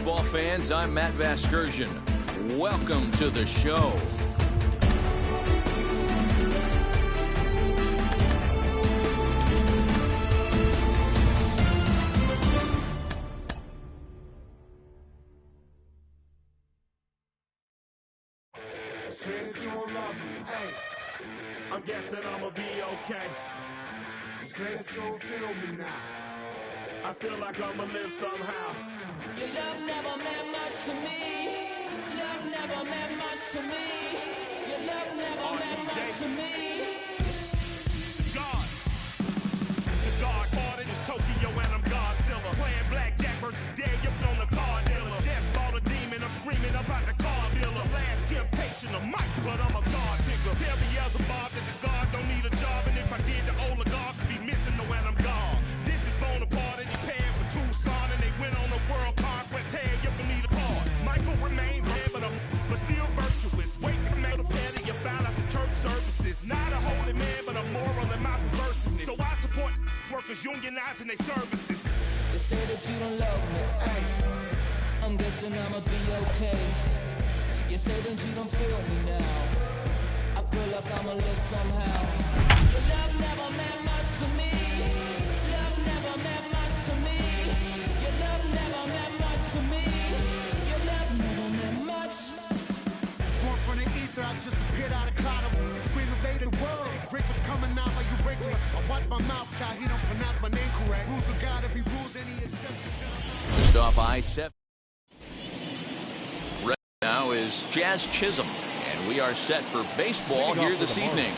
baseball fans, I'm Matt Vasgersian. Welcome to the show. I'm guessing I'ma be okay. You say that you don't feel me now. I feel like I'ma live somehow. Your love never meant much to me. Love never meant much to me. Your love never meant much to me. God. The God parted is Tokyo and I'm Godzilla. Playing blackjack versus dead, you're on the car dealer. Just bought a demon, I'm screaming about the car dealer. Last temptation of Mike, but I'm a God picker. Tell me as a Bob that the God don't need a job. And if I did, the oligarchs would be missing the when I'm gone. This is Bonaparte and he paired with Tucson. And they went on a world conquest. Hey, you can need a part. Michael remained dead, but still virtuous. Wake up, man, the penny, you found out the church services. Not a holy man, but a moral in my perversiveness. So I support workers unionizing their services. They say that you don't love me. Hey, I'm guessing I'ma be okay. You say that you don't feel me now. I feel like I'ma live somehow. Your love never meant much to me. Love never meant much to me. Your love never meant much to me. Your love never meant much. Born from the ether, I just appeared out of cloud. Scream invaded the world. Rick was coming out like you Wrigley. I watch my mouth shot, he don't pronounce my name correct. Rules are gotta be rules, any exceptions. Just off I-7. Right now is Jazz Chisholm, and we are set for baseball here this evening.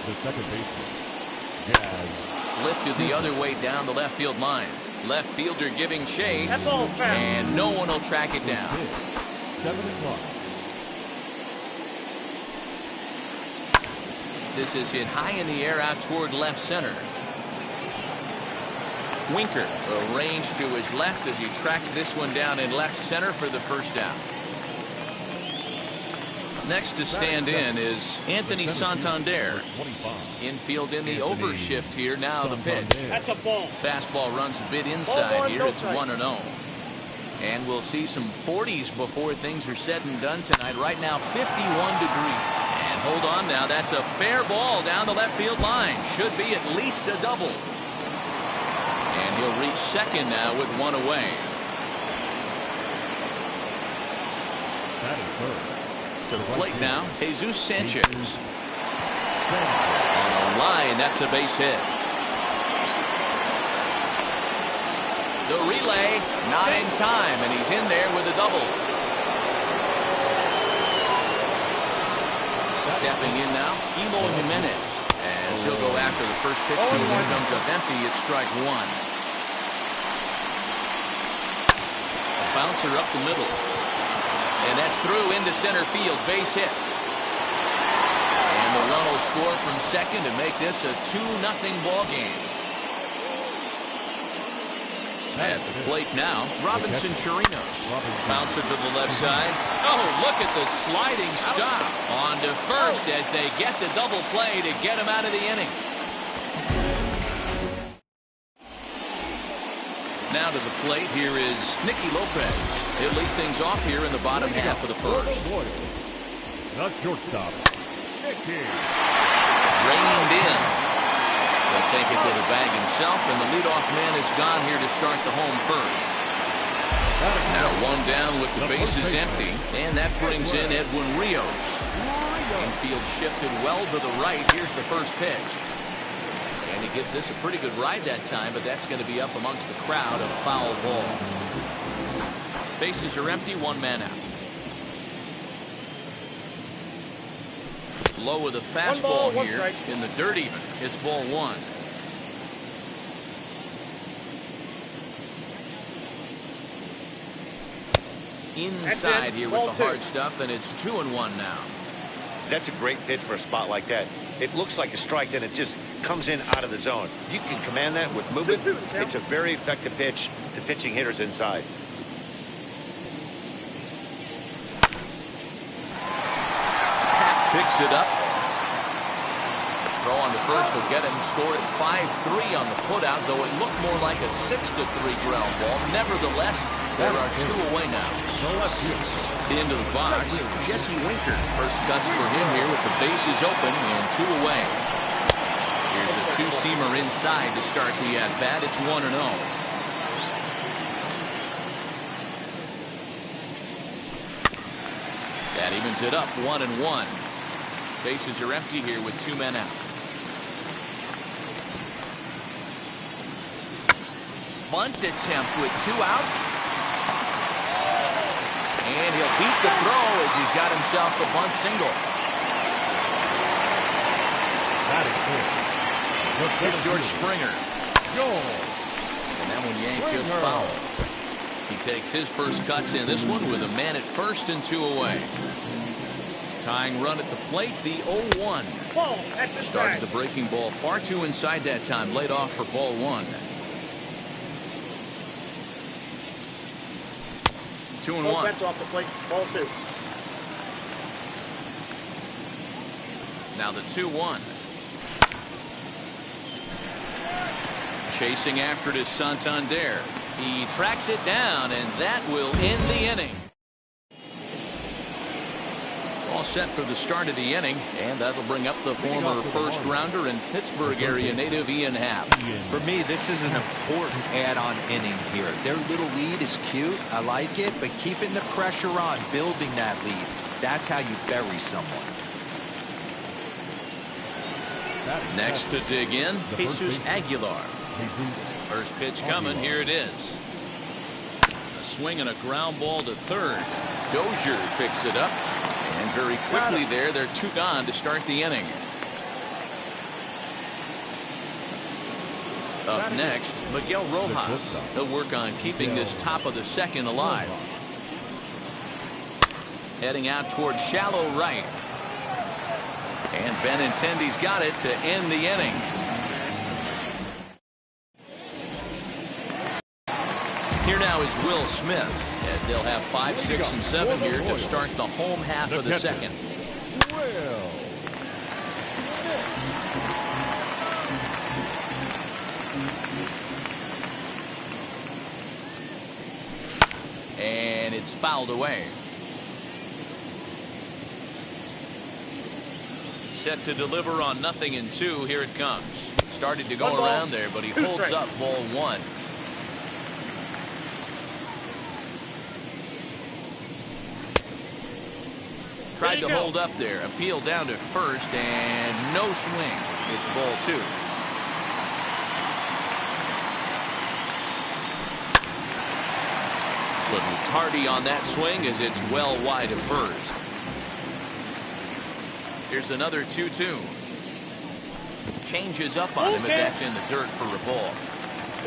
The second baseman, Jazz. Lifted the other way down the left field line. Left fielder giving chase, and no one will track it down. 7 o'clock. This is hit high in the air out toward left center. Winker arranged to his left as he tracks this one down in left center for the first down. Next to stand in is Anthony Santander. Infield in the overshift here. Now the pitch. That's a ball. Fastball runs a bit inside here. It's 1-0. And we'll see some 40s before things are said and done tonight. Right now 51 degrees. And hold on now. That's a fair ball down the left field line. Should be at least a double. And he'll reach second now with one away. That is first. To the plate now, Jesus Sanchez. On a line, that's a base hit. The relay, not in time, and he's in there with a double. Stepping in now, Eloy Jimenez. As he'll go after the first pitch to him. Here comes up empty. It's strike one. A bouncer up the middle. And that's through into center field. Base hit. And the run will score from second to make this a 2-0 ball game. At the plate now, Robinson Chirinos. Bouncer to the left side. Oh, look at the sliding stop. On to first as they get the double play to get him out of the inning. Now to the plate, here is Nicky Lopez. He'll lead things off here in the bottom half of the first. The shortstop, Nicky. Reined in. He'll take it to the bag himself, and the leadoff man is gone here to start the home first. Now one down with the bases empty, and that brings in Edwin Rios. Infield shifted well to the right. Here's the first pitch. And he gives this a pretty good ride that time, but that's going to be up amongst the crowd. A foul ball. Bases are empty, one man out. Low with a fastball here in the dirt even. It's ball one. Inside here with the hard stuff, and it's 2-1 now. That's a great pitch for a spot like that. It looks like a strike, then it just comes in out of the zone. If you can command that with movement, it's a very effective pitch to pitching hitters inside. Picks it up. Throw on to first will get him. Scored at 5-3 on the putout, though it looked more like a 6-3 ground ball. Nevertheless, there are 2 away now. Into the box, Jesse Winker. First cuts for him here with the bases open and 2 away. Here's a two-seamer inside to start the at-bat. It's 1-0. That evens it up 1-1. Bases are empty here with 2 men out. Bunt attempt with 2 outs. And he'll beat the throw as he's got himself the bunt single. Here's George Springer. And that one yanked just foul. He takes his first cuts in this one with a man at first and 2 away. Tying run at the plate, the 0-1. Started the breaking ball far too inside that time. Laid off for ball 1. 2-1. That's off the plate. Ball 2. Now the 2-1. Chasing after it is Santander. He tracks it down, and that will end the inning. All set for the start of the inning, and that'll bring up the former first-rounder and Pittsburgh area native Ian Happ. For me, this is an important add-on inning here. Their little lead is cute. I like it, but keeping the pressure on, building that lead, that's how you bury someone. Next to dig in, Jesus Aguilar. First pitch coming. Here it is. A swing and a ground ball to third. Dozier picks it up. And very quickly there, they're 2 gone to start the inning. Up next, Miguel Rojas. He'll work on keeping this top of the second alive. Heading out towards shallow right. And Benintendi's got it to end the inning. Here now is Will Smith, as they'll have 5, 6, and 7 here to start the home half of the second. And it's fouled away. Set to deliver on 0-2. Here it comes. Started to go around there, but he holds up ball 1. Tried to hold up there. Appeal down to first, and no swing. It's ball 2. Little tardy on that swing as it's well wide of first. Here's another 2-2. Changes up on him, but that's in the dirt for a ball.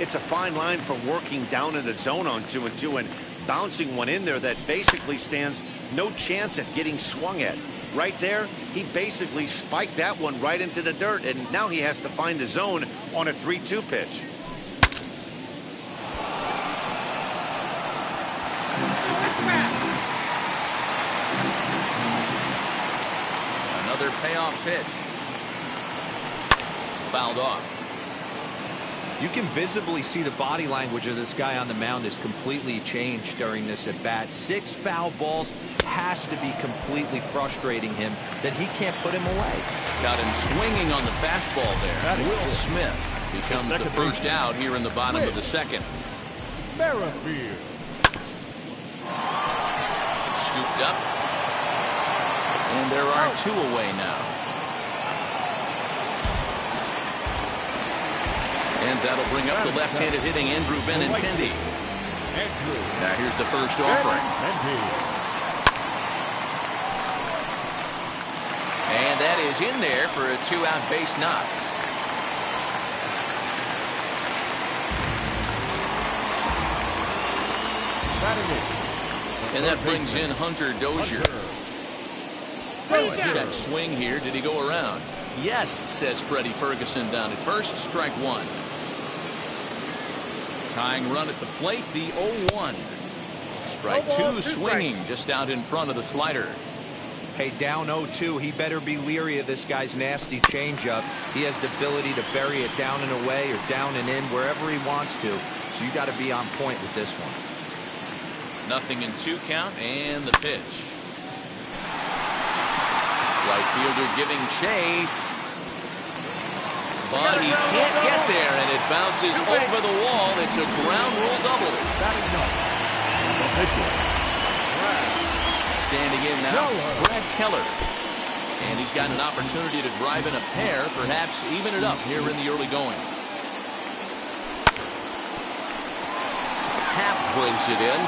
It's a fine line from working down in the zone on 2-2 and bouncing one in there that basically stands no chance at getting swung at. Right there, he basically spiked that one right into the dirt, and now he has to find the zone on a 3-2 pitch. Another payoff pitch. Fouled off. You can visibly see the body language of this guy on the mound is completely changed during this at bat. 6 foul balls has to be completely frustrating him that he can't put him away. Got him swinging on the fastball there. Will Smith becomes the first out here in the bottom of the second. Scooped up. And there are 2 away now. And that'll bring up the left-handed hitting Andrew Benintendi. Now here's the first offering. And that is in there for a 2-out base knock. And that brings in Hunter Dozier. A check swing here. Did he go around? Yes, says Freddie Ferguson down at first. Strike 1. Tying run at the plate, the 0-1. Strike 2 swinging just out in front of the slider. Hey, down 0-2, he better be leery of this guy's nasty changeup. He has the ability to bury it down and away or down and in, wherever he wants to. So you got to be on point with this one. 0-2 count, and the pitch. Right fielder giving chase. But he can't get there, and it bounces over the wall. It's a ground rule double. That is not. The pitcher. Standing in now, Brad Keller. And he's got an opportunity to drive in a pair, perhaps even it up here in the early going. Happ brings it in.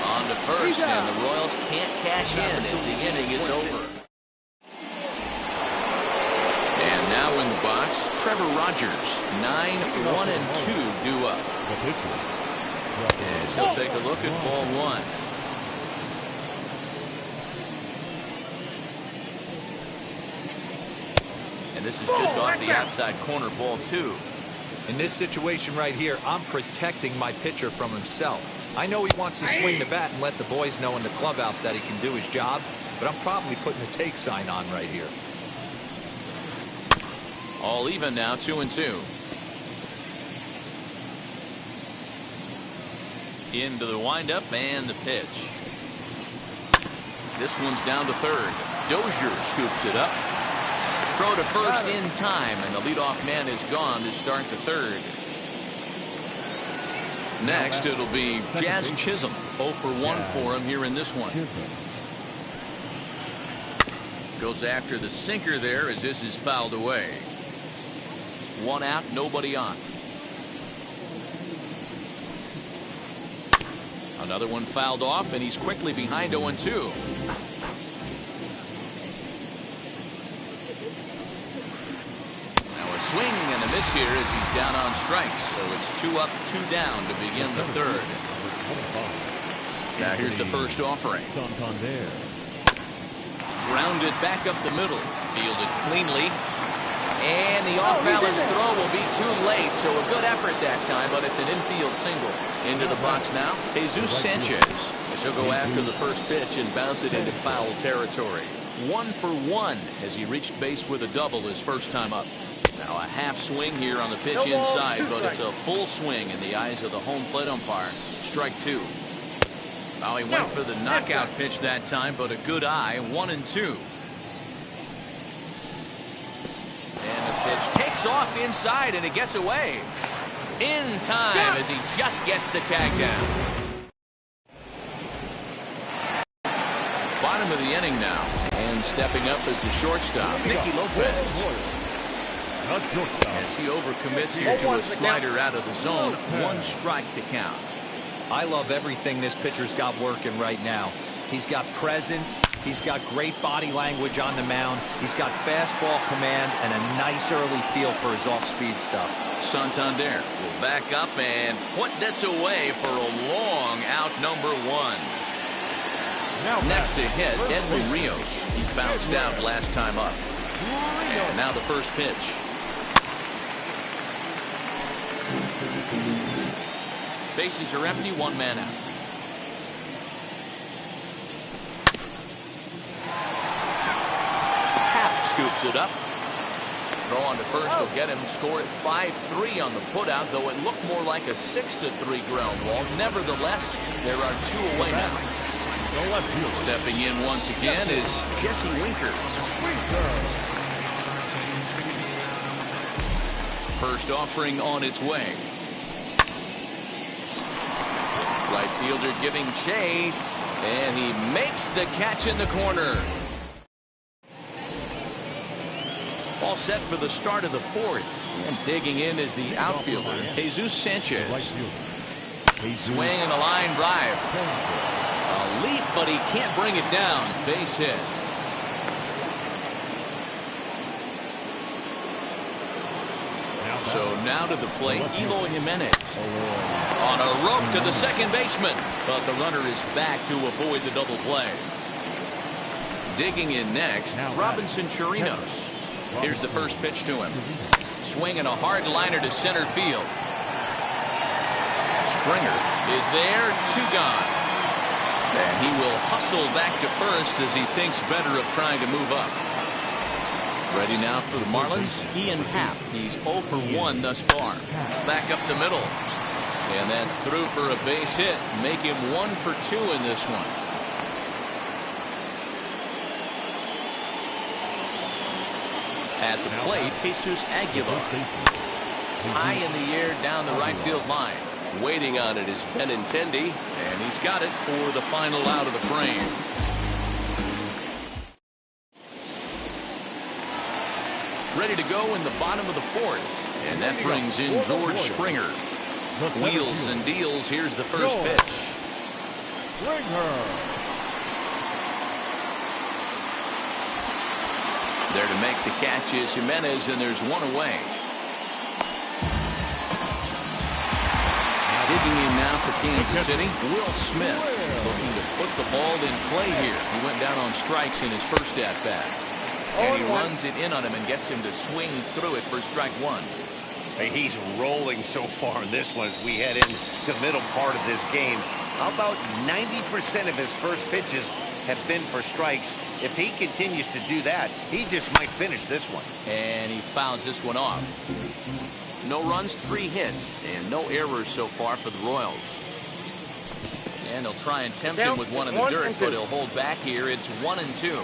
On to first, and the Royals can't cash in as the inning is over. And now in the box, Trevor Rogers. 9-1-2 due up. The pitcher. As he'll take a look at ball one. This is just off the outside corner, ball two. In this situation right here, I'm protecting my pitcher from himself. I know he wants to swing the bat and let the boys know in the clubhouse that he can do his job, but I'm probably putting the take sign on right here. All even now, 2-2. Into the windup and the pitch. This one's down to third. Dozier scoops it up. Throw to first in time, and the leadoff man is gone to start the third. Next, it'll be Jazz Chisholm. 0 for 1 for him here in this one. Goes after the sinker there as this is fouled away. 1 out, nobody on. Another one fouled off, and he's quickly behind 0-2. Swing and a miss here as he's down on strikes. So it's 2 up, 2 down to begin the third. Now here's the first offering. Santander. Grounded back up the middle. Fielded cleanly. And the off-balance throw will be too late. So a good effort that time, but it's an infield single. Into the box now, Jesus Sanchez. He'll go after the first pitch and bounce it into foul territory. 1 for 1 as he reached base with a double his first time up. Now a half swing here on the pitch inside, but it's a full swing in the eyes of the home plate umpire. Strike 2. Now he went for the knockout pitch that time, but a good eye. 1-2. And the pitch takes off inside, and it gets away. In time as he just gets the tag down. Bottom of the inning now, and stepping up is the shortstop, Nicky Lopez. As he overcommits here to a slider out of the zone. 1 strike to count. I love everything this pitcher's got working right now. He's got presence. He's got great body language on the mound. He's got fastball command and a nice early feel for his off-speed stuff. Santander will back up and put this away for a long out, number 1. Next to hit, Edwin Rios. He bounced out last time up. And now the first pitch. Bases are empty, 1 man out. Happ scoops it up. Throw on to first will get him scored 5-3 on the putout, though it looked more like a 6-3 ground ball. Nevertheless, there are 2 away now. Stepping in once again is Jesse Winker. First offering on its way. Right fielder giving chase, and he makes the catch in the corner. All set for the start of the 4th. And digging in is the outfielder, Jesus Sanchez. Swing and a line drive. A leap, but he can't bring it down. Base hit. So now to the plate, Eloy Jimenez. On a rope to the second baseman. But the runner is back to avoid the double play. Digging in next, Robinson Chirinos. Here's the first pitch to him. Swinging a hard liner to center field. Springer is there, 2 gone. And he will hustle back to first as he thinks better of trying to move up. Ready now for the Marlins, Ian Happ. He's 0 for 1 thus far. Back up the middle. And that's through for a base hit. Make him 1 for 2 in this one. At the plate, Jesus Aguilar. High in the air down the right field line. Waiting on it is Benintendi, and he's got it for the final out of the frame. Ready to go in the bottom of the 4th, and that brings in George Springer. Wheels and deals. Here's the first pitch. There to make the catch is Jimenez, and there's one away. Digging in now for Kansas City, Will Smith, looking to put the ball in play here. He went down on strikes in his first at-bat. And he runs it in on him and gets him to swing through it for strike 1. Hey, he's rolling so far in this one as we head into the middle part of this game. How about 90% of his first pitches have been for strikes? If he continues to do that, he just might finish this one. And he fouls this one off. No runs, 3 hits, and no errors so far for the Royals. And they'll try and tempt him with one in the dirt, but he'll hold back here. It's 1-2.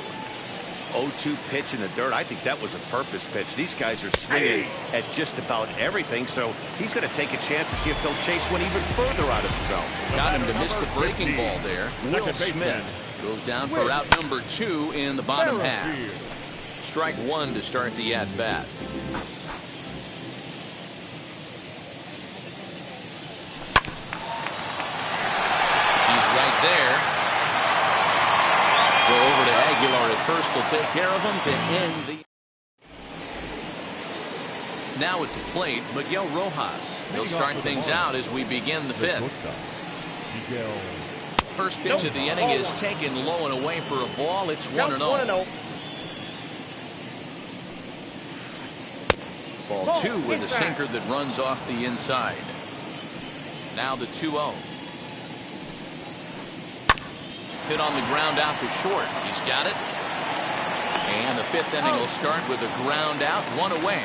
0-2 pitch in the dirt. I think that was a purpose pitch. These guys are swinging at just about everything, so he's going to take a chance to see if they'll chase one even further out of the zone. Got him to miss the breaking ball there. Will Smith goes down for out number 2 in the bottom half. Strike 1 to start the at-bat. There. Go over to Aguilar at first. Will take care of him to end the. Now at the plate, Miguel Rojas. He'll start things out as we begin the 5th. First pitch of the inning is taken low and away for a ball. It's 1-0. Ball 2 with a sinker that runs off the inside. Now the 2-0. Hit on the ground out to short. He's got it. And the 5th inning will start with a ground out, 1 away.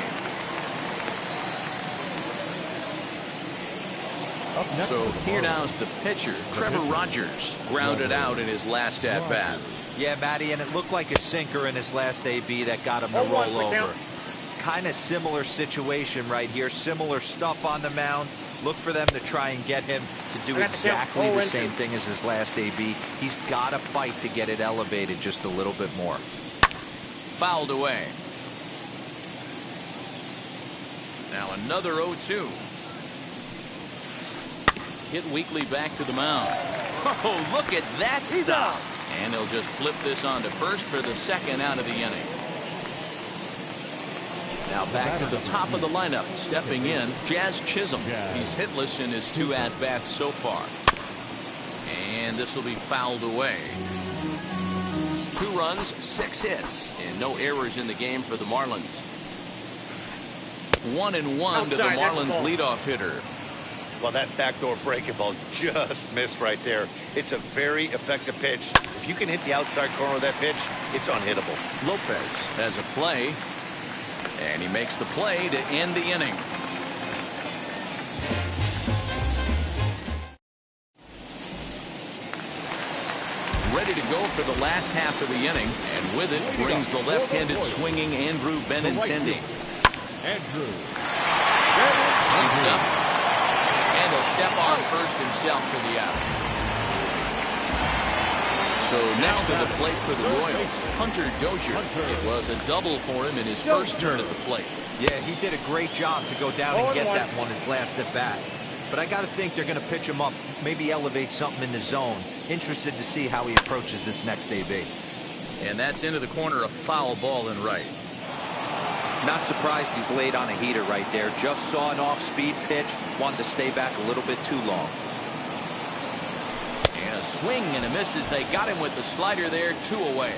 So here now is the pitcher, Trevor Rogers, grounded out in his last at-bat. Yeah, Matty, and it looked like a sinker in his last AB that got him to roll over. Kind of similar situation right here. Similar stuff on the mound. Look for them to try and get him to do exactly the same thing as his last AB. He's got to fight to get it elevated just a little bit more. Fouled away. Now another 0-2. Hit weakly back to the mound. Oh, look at that stop. And he'll just flip this on to first for the 2nd out of the inning. Now back to the top of the lineup, stepping in, Jazz Chisholm. He's hitless in his 2 at-bats so far. And this will be fouled away. 2 runs, 6 hits, and no errors in the game for the Marlins. 1-1 to the Marlins leadoff hitter. Well, that backdoor breaking ball just missed right there. It's a very effective pitch. If you can hit the outside corner of that pitch, it's unhittable. Lopez has a play. And he makes the play to end the inning. Ready to go for the last half of the inning, and with it brings the left-handed swinging Andrew Benintendi. Scooped up, and he'll step on first himself for the out. So next to the plate for the Royals, Hunter Dozier. It was a double for him in his first turn at the plate. Yeah, he did a great job to go down and get that one his last at bat. But I got to think they're going to pitch him up, maybe elevate something in the zone. Interested to see how he approaches this next AB. And that's into the corner, a foul ball in right. Not surprised he's laid on a heater right there. Just saw an off-speed pitch, wanted to stay back a little bit too long. And a swing and a miss as they got him with the slider there, 2 away.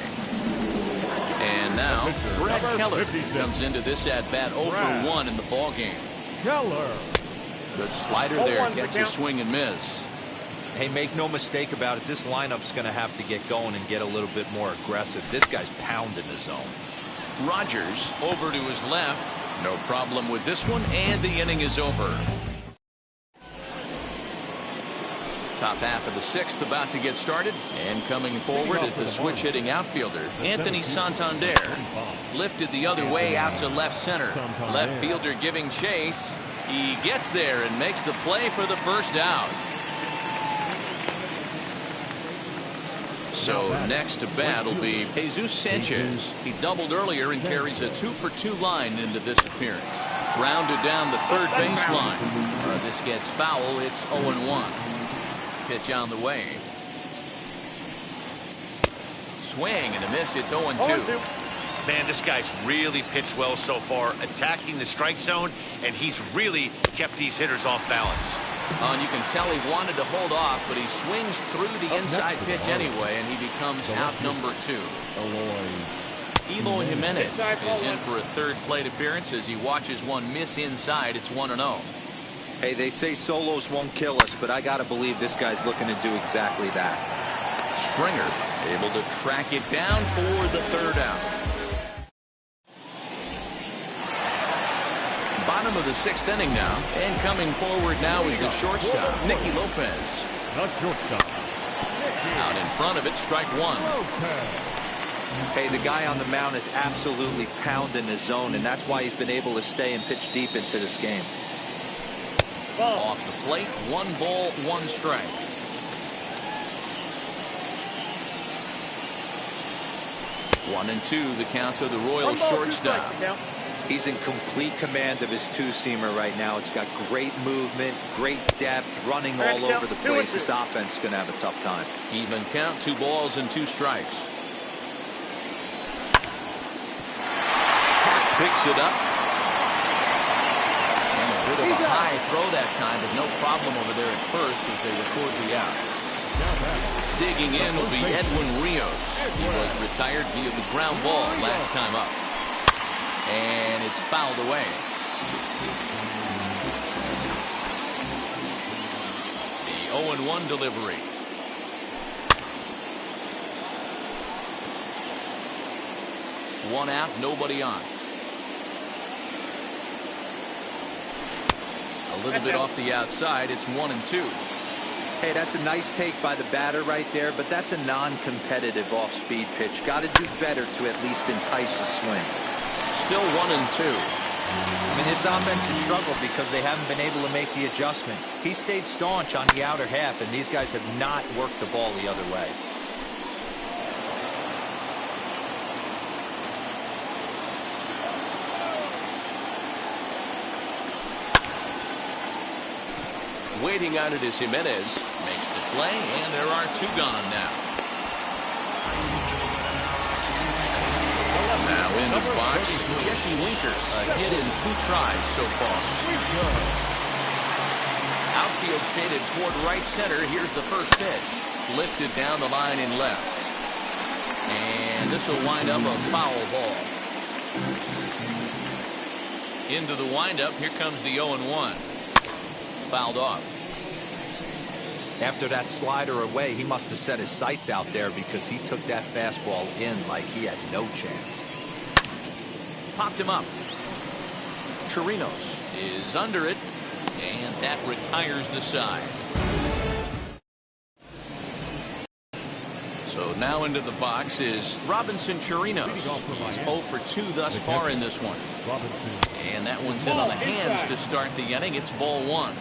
And now Brad Keller comes into this at-bat 0 for 1 in the ballgame. Keller. Good slider there, gets a swing and miss. Hey, make no mistake about it. This lineup's going to have to get going and get a little bit more aggressive. This guy's pounding the zone. Rogers over to his left. No problem with this one, and the inning is over. Top half of the sixth about to get started, and coming forward is the switch hitting outfielder Anthony Santander. Lifted the other way out to left center. Left fielder giving chase. He gets there and makes the play for the first out. So next to bat will be Jesus Sanchez. He doubled earlier and carries a 2-for-2 line into this appearance. Grounded down the third baseline. This gets foul. It's 0-1. Pitch on the way. Swing and a miss. It's 0-2. Man, this guy's really pitched well so far, attacking the strike zone, and he's really kept these hitters off balance. And you can tell he wanted to hold off, but he swings through the inside pitch anyway, and he becomes out number 2. Eloy Jimenez is in for a third plate appearance as he watches one miss inside. It's 1-0. Hey, they say solos won't kill us, but I got to believe this guy's looking to do exactly that. Springer able to track it down for the third out. Bottom of the sixth inning now, and coming forward now is the shortstop, Nicky Lopez. The shortstop. Out in front of it, strike one. Hey, the guy on the mound is absolutely pounding his zone, and that's why he's been able to stay and pitch deep into this game. Off the plate, 1 ball, 1 strike. One and two, the count of the Royals shortstop. He's in complete command of his two-seamer right now. It's got great movement, great depth, running all over the place. This offense is going to have a tough time. Even count, 2 balls and 2 strikes. Picks it up. And a bit of a high throw that time, but no problem over there at first as they record the out. Digging in will be Edwin Rios. He was retired via the ground ball last time up. And it's fouled away. The 0-1 delivery. One out, nobody on. A little bit off the outside. It's 1-2. Hey, that's a nice take by the batter right there, but that's a non-competitive off-speed pitch. Got to do better to at least entice a swing. Still 1-2. I mean, this offense has struggled because they haven't been able to make the adjustment. He stayed staunch on the outer half, and these guys have not worked the ball the other way. Waiting on it is Jimenez. Makes the play, and there are 2 gone now. Now in the box, Jesse Winker. A hit in 2 tries so far. Outfield shaded toward right center. Here's the first pitch. Lifted down the line in left. And this will wind up a foul ball. Into the windup. Here comes the 0-1. Fouled off. After that slider away, he must have set his sights out there because he took that fastball in like he had no chance. Popped him up. Chirinos is under it, and that retires the side. So now into the box is Robinson Chirinos. He's 0 for 2 thus far in this one. And that one's in on the hands to start the inning. It's ball 1.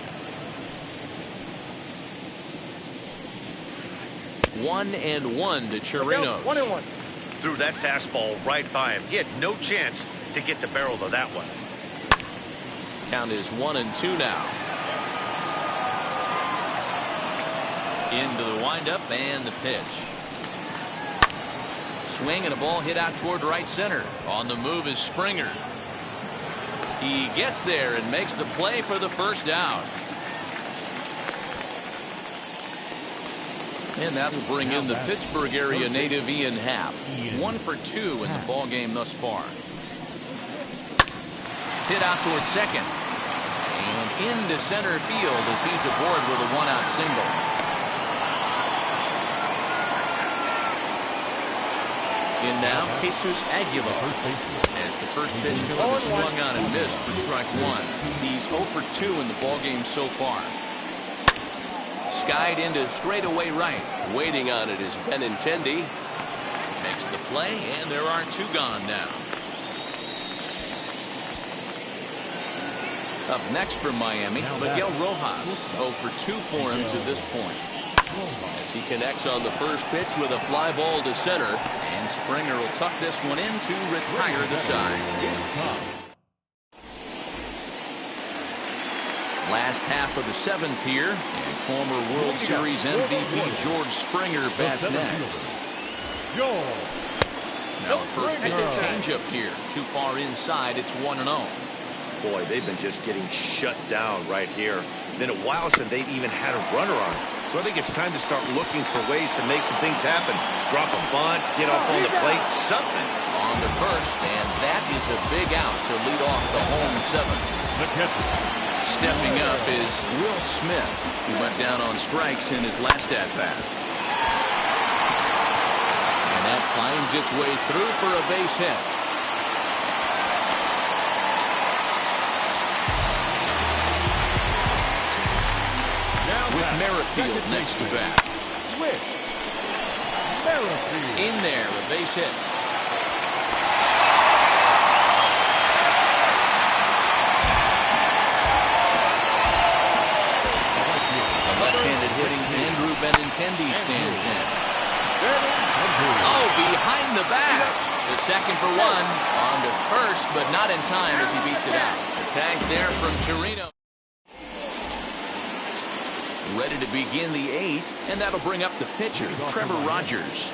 1-1 to Chirinos. 1-1. Threw that fastball right by him. He had no chance to get the barrel of that one. Count is 1-2 now. Into the windup and the pitch. Swing and a ball hit out toward right center. On the move is Springer. He gets there and makes the play for the first out. And that will bring in the Pittsburgh area native Ian Happ. 1 for 2 in the ball game thus far. Hit out toward second. And into center field as he's aboard with a 1-out single. In now, Jesus Aguilar. As the first pitch to him is swung on and missed for strike one. He's 0 for 2 in the ballgame so far. Skied into straightaway right. Waiting on it is Benintendi. Makes the play, and there are 2 gone now. Up next from Miami, Miguel Rojas. 0 for 2 for him to this point. As he connects on the first pitch with a fly ball to center, and Springer will tuck this one in to retire the side. Last half of the 7th here, and former World Series MVP George Springer bats next. Now the first pitch changeup here, too far inside. It's 1-0. Boy, they've been just getting shut down right here. Been a while since they've even had a runner on. So I think it's time to start looking for ways to make some things happen. Drop a bunt, get up on the plate, something. On the first, and that is a big out to lead off the home 7th. Stepping up is Will Smith, who went down on strikes in his last at-bat. And that finds its way through for a base hit. With Merrifield next to bat. In there, a base hit. The left-handed hitting Andrew Benintendi stands in. Oh, behind the back. The second for 1. On to first, but not in time as he beats it out. The tag's there from Torino. Ready to begin the 8th, and that'll bring up the pitcher, Trevor Rogers.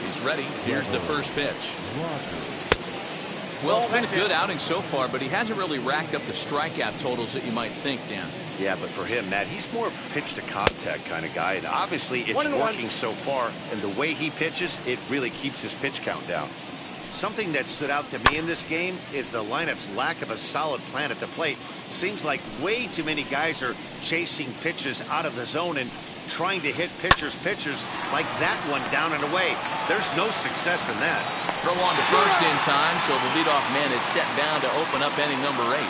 He's ready. Here's the first pitch. Well, it's been a good outing so far, but he hasn't really racked up the strikeout totals that you might think, Dan. Yeah, but for him, Matt, he's more of a pitch-to-contact kind of guy, and obviously it's working so far, and the way he pitches, it really keeps his pitch count down. Something that stood out to me in this game is the lineup's lack of a solid plan at the plate. Seems like way too many guys are chasing pitches out of the zone and trying to hit pitchers like that one down and away. There's no success in that. Throw on to first in time, so the leadoff man is set down to open up inning number 8.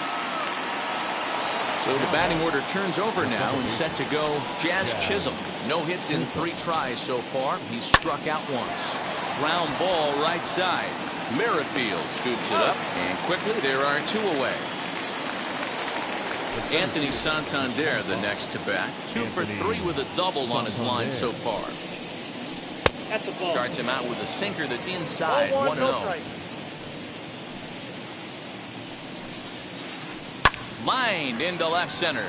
So the batting order turns over now and set to go Jazz Chisholm. No hits in 3 tries so far. He's struck out once. Ground ball right side. Merrifield scoops it up, and quickly there are 2 away. Anthony Santander the next to bat. 2 for 3 with a double on his line so far. Starts him out with a sinker that's inside. 1-0. Lined into left center.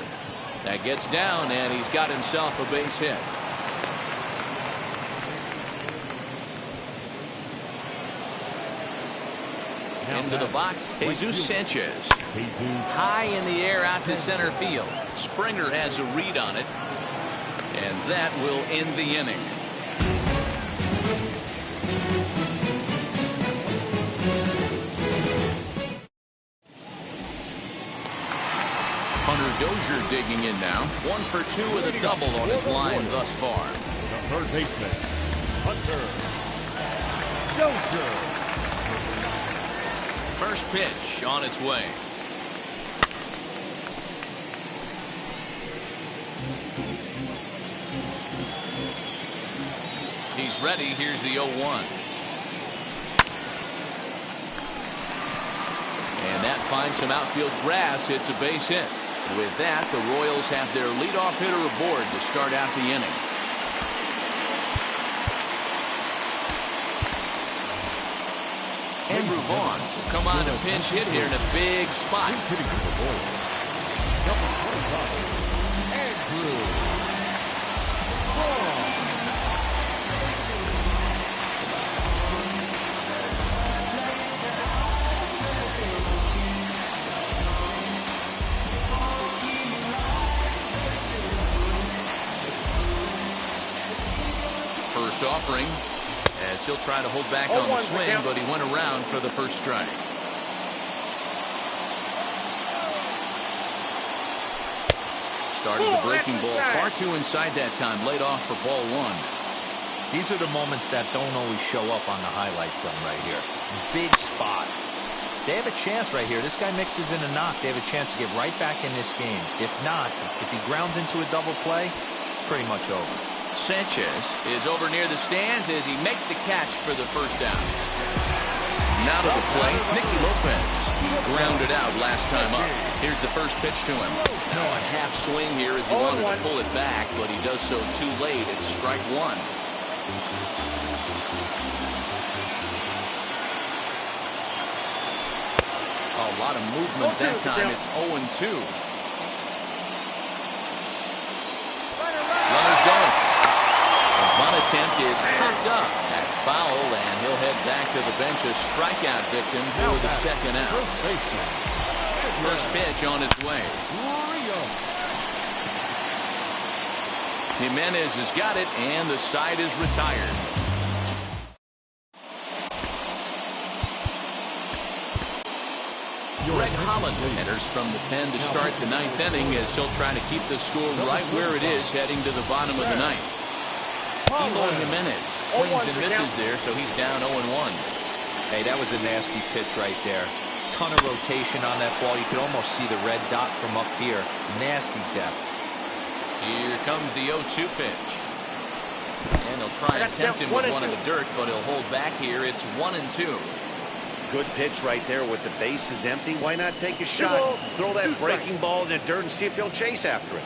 That gets down, and he's got himself a base hit. Into the box, Jesus Sanchez. High in the air out to center field. Springer has a read on it, and that will end the inning. Hunter Dozier digging in now. 1 for 2 with a double on his line thus far. The third baseman, Hunter Dozier. First pitch on its way. He's ready. Here's the 0-1. And that finds some outfield grass. It's a base hit. With that, the Royals have their leadoff hitter aboard to start out the inning. Andrew Vaughn will come on a pinch hit here in a big spot. First offering, as he'll try to hold back on the swing, but he went around for the first strike. Started the breaking ball far too inside that time, laid off for ball 1. These are the moments that don't always show up on the highlight film right here. Big spot. They have a chance right here. This guy mixes in a knock. They have a chance to get right back in this game. If not, if he grounds into a double play, it's pretty much over. Sanchez is over near the stands as he makes the catch for the first down. Now to the plate, Nicky Lopez. He grounded out last time up. Here's the first pitch to him. Now a half swing here as he wanted to pull it back, but he does so too late. It's strike one. A lot of movement that time. It's 0-2. Runners going. The bunt attempt is popped up. That's foul, and he'll head back to the bench, a strikeout victim for the second out. First pitch on its way. Jimenez has got it, and the side is retired. Greg Holland enters from the pen to start the ninth inning as he'll try to keep the score right where it is heading to the bottom of the ninth. Eloy Jimenez swings and misses there, so he's down 0-1. Hey, that was a nasty pitch right there. Ton of rotation on that ball. You could almost see the red dot from up here. Nasty depth. Here comes the 0-2 pitch. And he'll try and tempt him with one in the dirt, but he'll hold back here. It's 1-2. Good pitch right there with the bases empty. Why not take a shot? Throw that breaking ball in the dirt and see if he'll chase after it.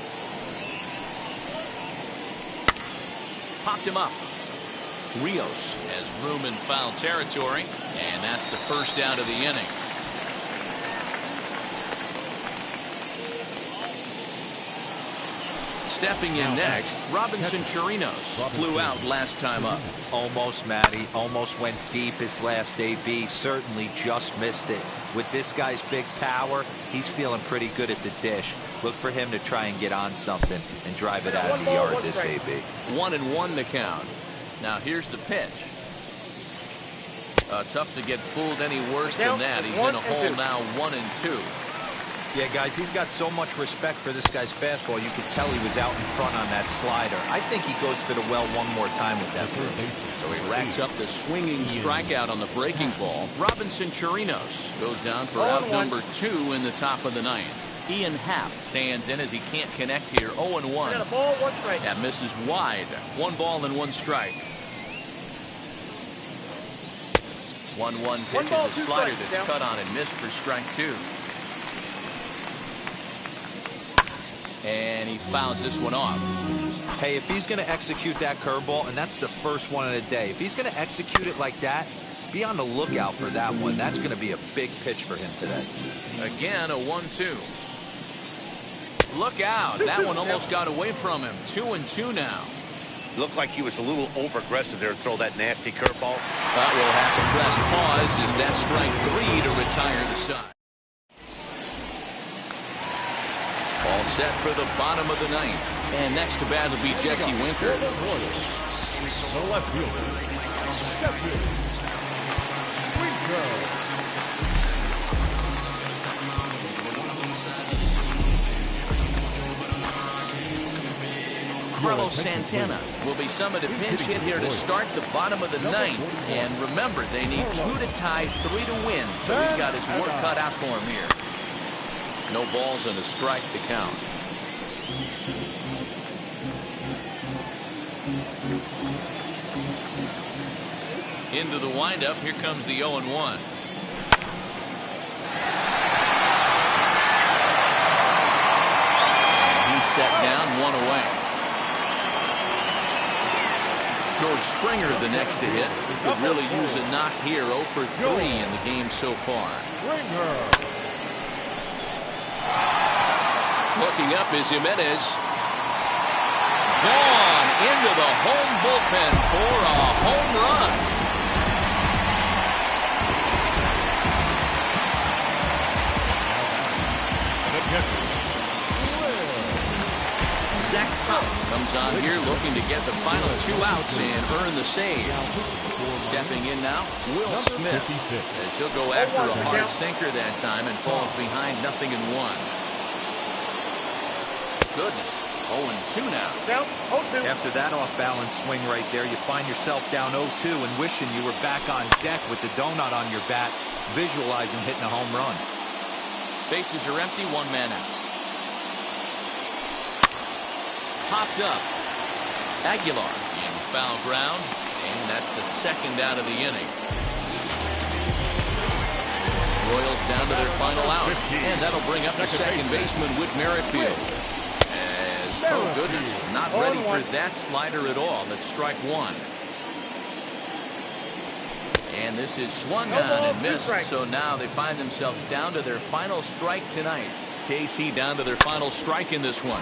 Popped him up. Rios has room in foul territory, and that's the first out of the inning. Stepping in next, Robinson Chirinos flew out last time up. Almost, Matty. Almost went deep his last AB. Certainly just missed it. With this guy's big power, he's feeling pretty good at the dish. Look for him to try and get on something and drive it out of the yard this AB. 1-1 the count. Now here's the pitch. Tough to get fooled any worse than that. He's in a hole now, 1-2. Yeah, guys, he's got so much respect for this guy's fastball. You could tell he was out in front on that slider. I think he goes to the well one more time with that pitch. So he racks up the swinging strikeout on the breaking ball. Robinson Chirinos goes down for out number 2 in the top of the ninth. Ian Happ stands in as he can't connect here. 0-1. That misses wide. 1 ball and 1 strike. 1-1 pitch is a slider that's cut on and missed for strike 2. And he fouls this one off. Hey, if he's going to execute that curveball, and that's the first one of the day, if he's going to execute it like that, be on the lookout for that one. That's going to be a big pitch for him today. Again, a 1-2. Look out. That one almost got away from him. 2-2 now. Looked like he was a little over-aggressive there to throw that nasty curveball. But we'll have to press pause as that strike 3 to retire the side. All set for the bottom of the ninth. And next to bat will be Jesse Winker. The left fielder, Jesse Winker. Carlos Santana will be summoned to pinch hit here to start the bottom of the ninth. And remember, they need 2 to tie, 3 to win. So he's got his work cut out for him here. No balls and a strike to count. Into the windup. Here comes the 0-1. He's set down, 1 away. George Springer, the next to hit. He could really use a knock here. 0 for 3 in the game so far. Looking up is Jimenez. Gone into the home bullpen for a home run. Zach Pop comes on here looking to get the final 2 outs and earn the save. Stepping in now, Will Smith, as he'll go after a hard sinker that time and falls behind 0-1. Goodness, 0-2 now. Down, 0-2. After that off-balance swing right there, you find yourself down 0-2 and wishing you were back on deck with the donut on your bat, visualizing hitting a home run. Bases are empty, 1 man out. Popped up. Aguilar in foul ground, and that's the 2nd out of the inning. Royals down to their final out, and that'll bring up the second baseman, Whit Merrifield. Oh goodness, not ready for that slider at all. That's strike 1. And this is swung on and missed, so now they find themselves down to their final strike tonight. KC down to their final strike in this one.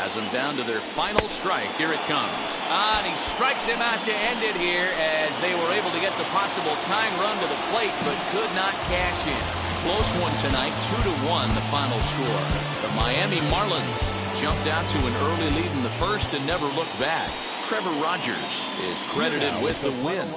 Has them down to their final strike. Here it comes. And he strikes him out to end it here as they were able to get the possible tying run to the plate, but could not cash in. Close one tonight, 2-1 the final score. The Miami Marlins jumped out to an early lead in the first and never looked back. Trevor Rogers is credited with the win.